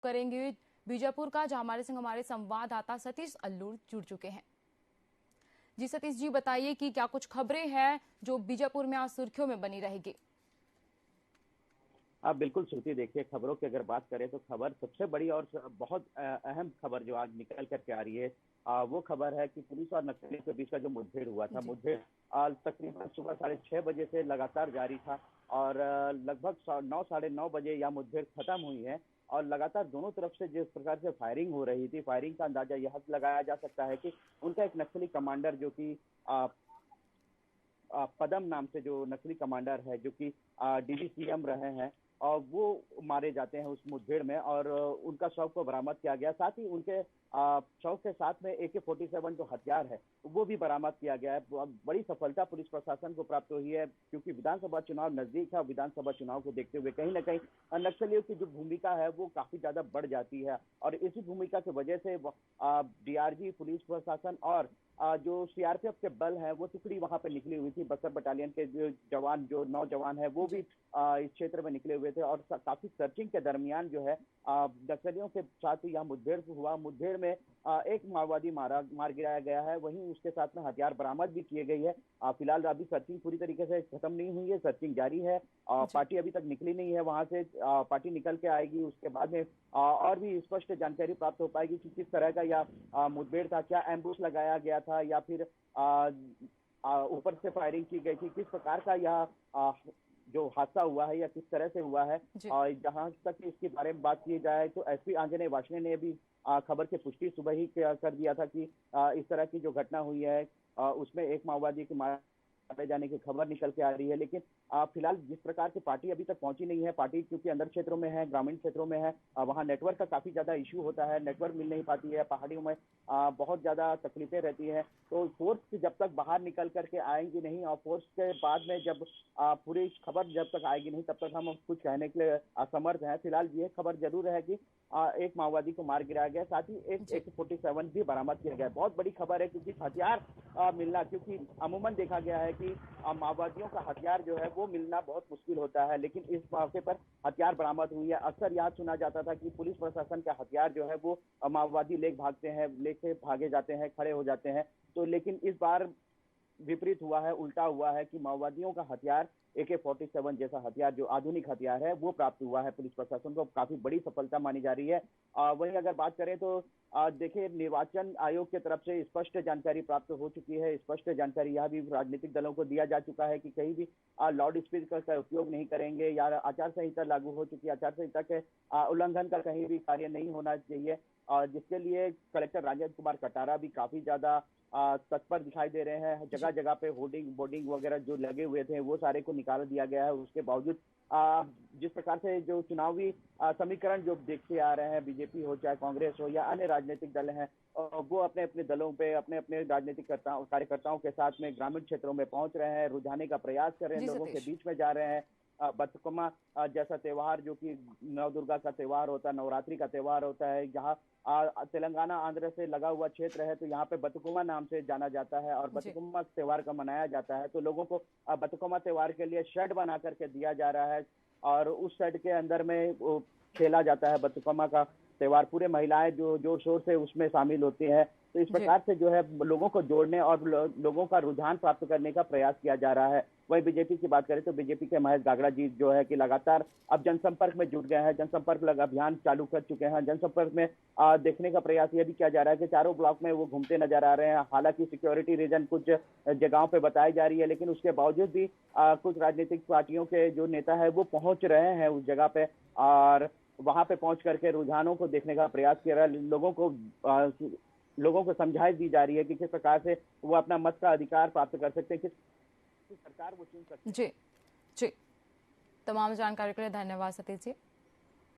करेंगे बीजापुर का, जहां हमारे संग हमारे संवाददाता सतीश अल्लूर जुड़ चुके हैं। जी सतीश जी, बताइए कि क्या कुछ खबरें हैं जो बीजापुर में आज सुर्खियों में बनी रहेगी। आप बिल्कुल श्रुति, देखिए खबरों की अगर बात करें तो खबर सबसे बड़ी और बहुत अहम खबर जो आज निकल करके आ रही है, वो खबर है कि पुलिस और नक्सलियों के बीच का जो मुठभेड़ हुआ था, जी। मुठभेड़ तकरीबन सुबह 6:30 बजे से लगातार जारी था और लगभग 9 साढ़े 9 बजे यह मुठभेड़ खत्म हुई है। और लगातार दोनों तरफ से जिस प्रकार से फायरिंग हो रही थी, फायरिंग का अंदाजा यह लगाया जा सकता है कि उनका एक नक्सली कमांडर जो कि पदम नाम से जो नक्सली कमांडर है, जो कि डीजीसीएम रहे हैं, और वो मारे जाते हैं उस मुठभेड़ में, और उनका शव को बरामद किया गया। साथ ही उनके शव के साथ में AK-47 जो हथियार है वो भी बरामद किया गया है। बड़ी सफलता पुलिस प्रशासन को प्राप्त हुई है, क्योंकि विधानसभा चुनाव नजदीक है। विधानसभा चुनाव को देखते हुए कहीं ना कहीं नक्सलियों की जो भूमिका है वो काफी ज्यादा बढ़ जाती है, और इसी भूमिका की वजह से DRG, पुलिस प्रशासन और जो CRPF के बल हैं वो टुकड़ी वहां पे निकली हुई थी। बस्तर बटालियन के जो जवान, जो नौजवान है, वो भी इस क्षेत्र में निकले हुए थे, और काफी सर्चिंग के दरमियान जो है नक्सलियों के साथ यह मुठभेड़ हुआ। मुठभेड़ में एक माओवादी मार गिराया गया है, वहीं उसके साथ में हथियार बरामद भी किए गई है। फिलहाल अभी सर्चिंग पूरी तरीके से खत्म नहीं हुई है, सर्चिंग जारी है। पार्टी अभी तक निकली नहीं है वहां से। पार्टी निकल के आएगी, उसके बाद में और भी स्पष्ट जानकारी प्राप्त हो पाएगी कि किस तरह का यह मुठभेड़ था, क्या एम्बुश लगाया गया था या फिर ऊपर से फायरिंग की गई थी, किस प्रकार का यह जो हादसा हुआ है या किस तरह से हुआ है। और जहां तक इसके बारे में बात की जाए तो SP आंजनेय वार्ष्णेय ने भी खबर की पुष्टि सुबह ही कर दिया था कि इस तरह की जो घटना हुई है उसमें एक माओवादी के मारे जाने की खबर निकल के आ रही है। लेकिन फिलहाल जिस प्रकार की पार्टी अभी तक पहुंची नहीं है, पार्टी क्योंकि अंदर क्षेत्रों में है, ग्रामीण क्षेत्रों में है, वहां नेटवर्क का काफी ज्यादा इश्यू होता है, नेटवर्क मिल नहीं पाती है, पहाड़ियों में बहुत ज्यादा तकलीफें रहती है। तो फोर्स जब तक बाहर निकल करके आएंगी नहीं, और फोर्स के बाद में जब पूरी खबर जब तक आएगी नहीं, तब तक हम कुछ कहने के लिए असमर्थ हैं। फिलहाल ये खबर जरूर है कि एक माओवादी को मार गिराया गया, साथ ही एक AK-47 भी बरामद किया गया। बहुत बड़ी खबर है, क्योंकि हथियार मिलना, क्योंकि अमूमन देखा गया है कि माओवादियों का हथियार जो है वो मिलना बहुत मुश्किल होता है, लेकिन इस मौके पर हथियार बरामद हुई है। अक्सर यह सुना जाता था कि पुलिस प्रशासन का हथियार जो है वो माओवादी लेके भागे जाते हैं, खड़े हो जाते हैं। तो लेकिन इस बार विपरीत हुआ है, उल्टा हुआ है कि माओवादियों का हथियार AK-47 जैसा हथियार, जो आधुनिक हथियार है, वो प्राप्त हुआ है। पुलिस प्रशासन को काफी बड़ी सफलता मानी जा रही है। वहीं अगर बात करें तो देखिए, निर्वाचन आयोग की तरफ से स्पष्ट जानकारी प्राप्त हो चुकी है। स्पष्ट जानकारी यह भी राजनीतिक दलों को दिया जा चुका है कि कहीं भी लाउड स्पीकर का उपयोग नहीं करेंगे, या आचार संहिता लागू हो चुकी है, आचार संहिता के उल्लंघन का कहीं भी कार्य नहीं होना चाहिए। जिसके लिए कलेक्टर राजेंद्र कुमार कटारा भी काफी ज्यादा तत्पर दिखाई दे रहे हैं। जगह जगह पे होर्डिंग बोर्डिंग वगैरह जो लगे हुए थे वो सारे को निकाल दिया गया है। उसके बावजूद जिस प्रकार से जो चुनावी समीकरण जो देखते आ रहे हैं, बीजेपी हो चाहे कांग्रेस हो या अन्य राजनीतिक दल हैं, वो अपने अपने दलों पे, अपने अपने राजनीतिक कार्यकर्ताओं के साथ में ग्रामीण क्षेत्रों में पहुंच रहे हैं, रुझाने का प्रयास कर रहे हैं, लोगों के बीच में जा रहे हैं। बथुकम्मा जैसा त्योहार, जो कि नवदुर्गा का त्योहार होता है, नवरात्रि का त्योहार होता है, यहाँ तेलंगाना आंध्र से लगा हुआ क्षेत्र है, तो यहाँ पे बथुकम्मा नाम से जाना जाता है और बथुकम्मा त्योहार का मनाया जाता है। तो लोगों को बथुकम्मा त्योहार के लिए शेड बना करके दिया जा रहा है, और उस शेड के अंदर में खेला जाता है बथुकम्मा का त्योहार। पूरे महिलाएं जो जोर शोर से उसमें शामिल होती हैं। तो इस प्रकार से जो है लोगों को जोड़ने और लोगों का रुझान प्राप्त करने का प्रयास किया जा रहा है। वहीं बीजेपी की बात करें तो बीजेपी के महेश गागड़ा जी जो है कि लगातार अब जनसंपर्क में जुट गए हैं, जनसंपर्क अभियान चालू कर चुके हैं। जनसंपर्क में देखने का प्रयास यह भी किया जा रहा है कि चारों ब्लॉक में वो घूमते नजर आ रहे हैं। हालांकि सिक्योरिटी रीजन कुछ जगहों पे बताई जा रही है, लेकिन उसके बावजूद भी कुछ राजनीतिक पार्टियों के जो नेता है वो पहुंच रहे हैं उस जगह पे, और वहां पे पहुंच करके रुझानों को देखने का प्रयास किया रहा है। लोगों को समझाई दी जा रही है कि किस प्रकार से वो अपना मत का अधिकार प्राप्त कर सकते हैं, किस सरकार वो चुन सकते हैं। जी जी, तमाम जानकारी के लिए धन्यवाद सतीश जी।